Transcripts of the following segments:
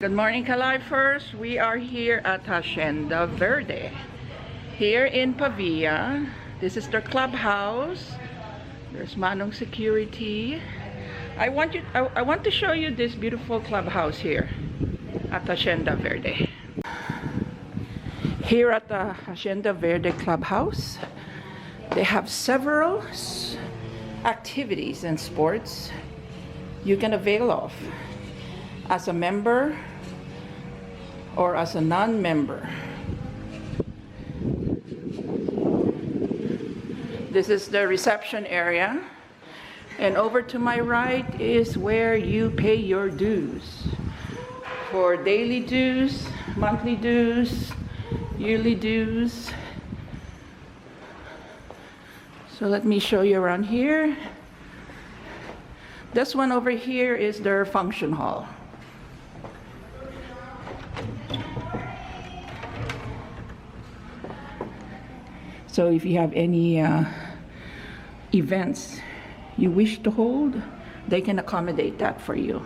Good morning, Kalifers. We are here at Hacienda Verde, here in Pavia. This is their clubhouse. There's Manong Security. I want to show you this beautiful clubhouse here at Hacienda Verde. Here at the Hacienda Verde clubhouse, they have several activities and sports you can avail of as a member or as a non-member. This is the reception area, and over to my right is where you pay your dues for daily dues, monthly dues, yearly dues. So let me show you around here. This one over here is their function hall. So if you have any events you wish to hold, they can accommodate that for you.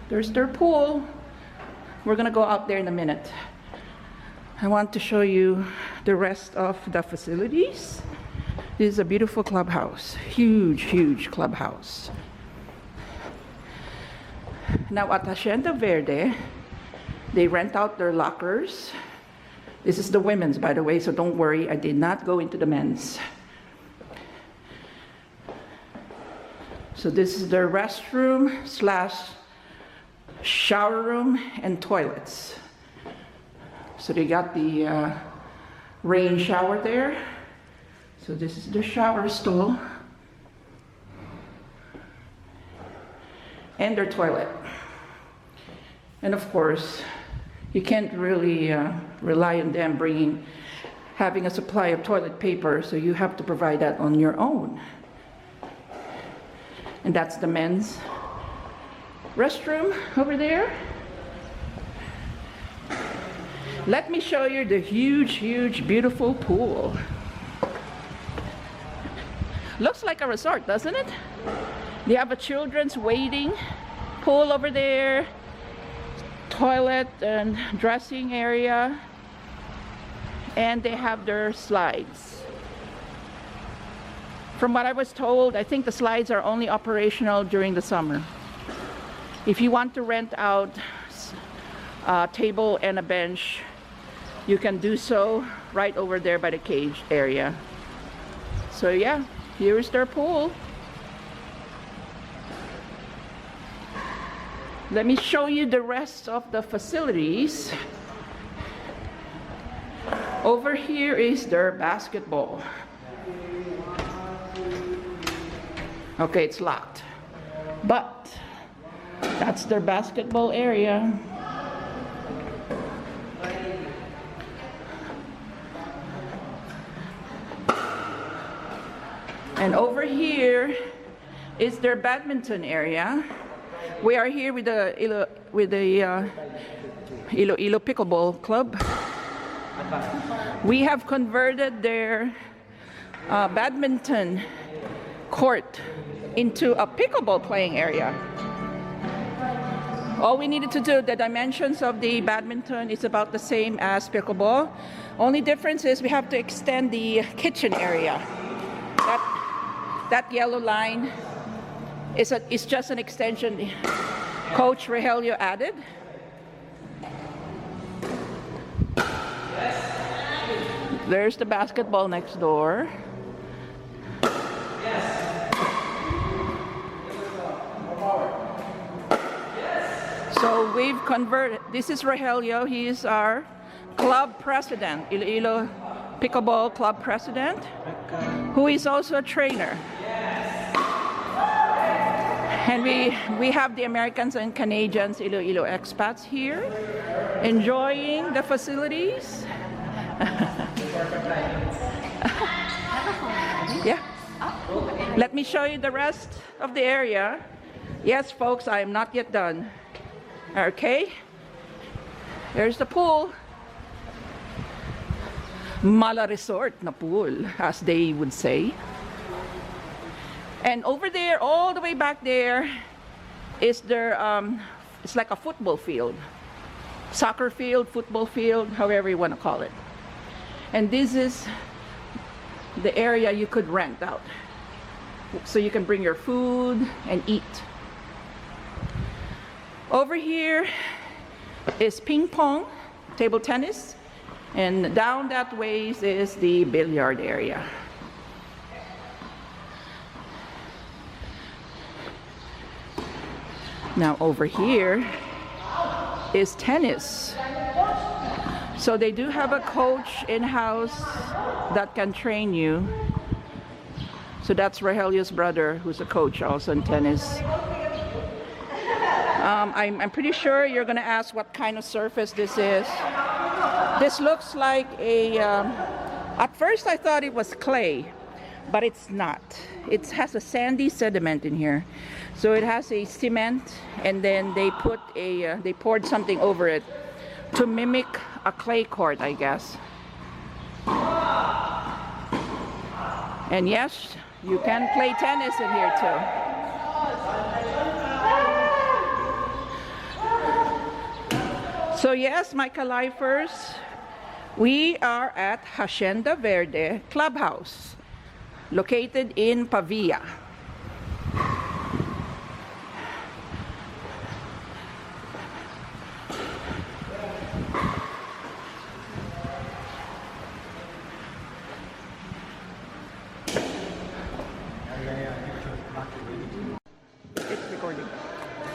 There's their pool. We're gonna go out there in a minute. I want to show you the rest of the facilities. This is a beautiful clubhouse, huge clubhouse. Now at Hacienda Verde, they rent out their lockers. This is the women's, by the way, so don't worry, I did not go into the men's. So this is their restroom / shower room and toilets. So they got the rain shower there. So this is the shower stall and their toilet. And of course, you can't really rely on them having a supply of toilet paper, so you have to provide that on your own. And that's the men's restroom over there. Let me show you the huge, beautiful pool. Looks like a resort, doesn't it? They have a children's wading pool over there, toilet and dressing area, and they have their slides. From what I was told, I think the slides are only operational during the summer. If you want to rent out a table and a bench, you can do so right over there by the cage area. So yeah, here's their pool. Let me show you the rest of the facilities. Over here is their basketball. Okay, it's locked, but that's their basketball area. And over here is their badminton area. We are here with the Iloilo Pickleball Club. We have converted their badminton court into a pickleball playing area. All we needed to do, the dimensions of the badminton is about the same as pickleball. Only difference is we have to extend the kitchen area. That yellow line is just an extension Coach Rogelio added. There's the basketball next door. So we've converted, this is Rogelio, he is our club president, Iloilo Pickleball Club president, who is also a trainer. And we have the Americans and Canadians, Iloilo expats here, enjoying the facilities. Yeah. Let me show you the rest of the area. Yes, folks, I am not yet done. Okay. There's the pool. Mala resort na pool, as they would say. And over there, all the way back there, is their It's like a football field. Soccer field, football field, however you want to call it. And this is the area you could rent out. So you can bring your food and eat. Over here is ping pong, table tennis, and down that ways is the billiard area. Now over here is tennis. So they do have a coach in-house that can train you. So that's Rogelio's brother, who's a coach also in tennis. I'm pretty sure you're gonna ask what kind of surface this is. This looks like a, at first I thought it was clay, but it's not. It has a sandy sediment in here. So it has a cement, and then they put a, they poured something over it to mimic a clay court, I guess. And yes, you can play tennis in here too. So yes, my Kalifers, we are at Hacienda Verde Clubhouse, located in Pavia.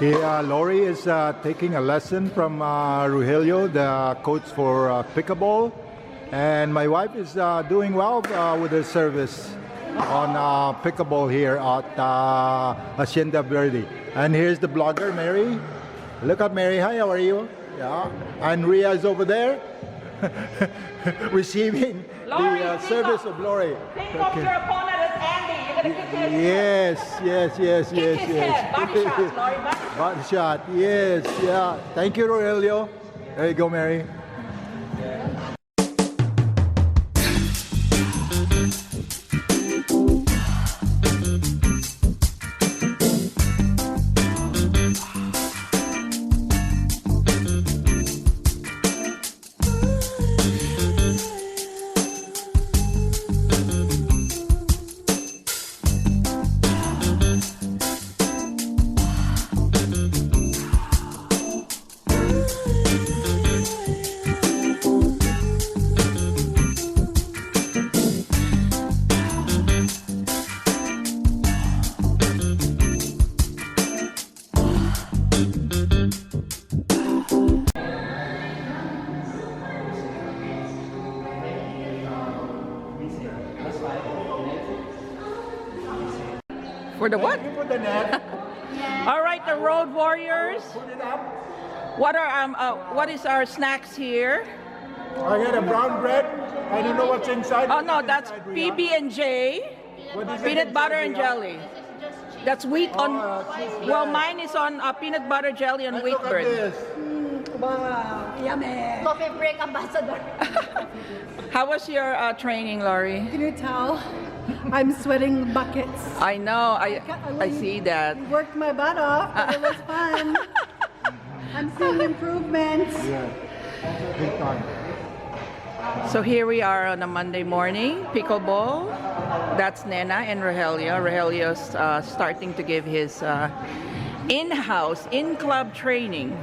Okay, Lori is taking a lesson from Rogelio, the coach for Pickleball, and my wife is doing well with her service on Pickleball here at Hacienda Verde. And here's the blogger, Mary. Look at Mary. Hi, how are you? Yeah. And Ria is over there receiving Lori, the service of Lori. Think of your opponent as Andy. You're gonna kick his Yes. Kick his head. Body shots, Lori. Body shot, yes, yeah. Thank you, Rogelio. There you go, Mary. For the what? For the net. All right, the Road Warriors. Put it up. What is our snacks here? I got a brown bread. I don't know what's inside. Oh no, that's PB&J, peanut butter and jelly. That's wheat on. Well, mine is on peanut butter jelly and wheat Look at bread. this. Wow, yummy. Coffee break ambassador. How was your training, Lori? Can you tell? I'm sweating buckets. I know. I see that. I worked my butt off, but it was fun. I'm seeing improvements. Yeah. Big time. So here we are on a Monday morning, Pickleball. That's Nena and Rogelio. Rogelio's starting to give his in-house, in-club training.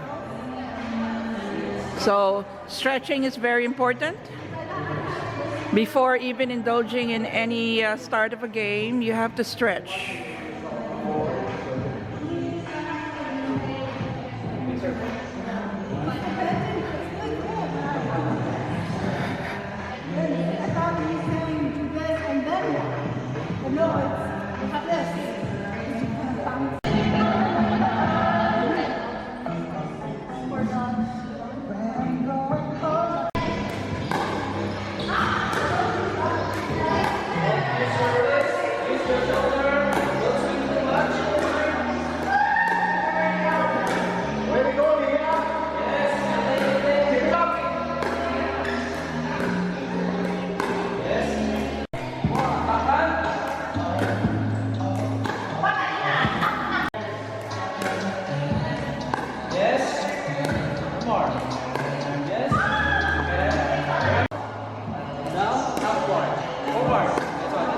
So stretching is very important. Before even indulging in any start of a game, you have to stretch. more. Yes. Okay. Now, upward. Forward. That's all.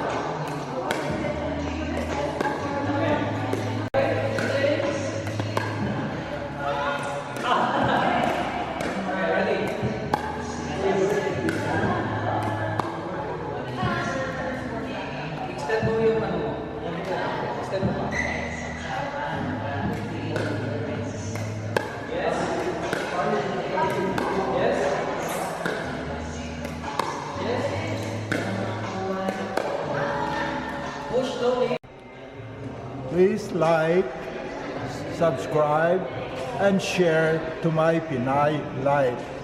Okay, ready? Extend mo yung ano mo. Extend mo pa. Please like, subscribe, and share to my Pinay Life.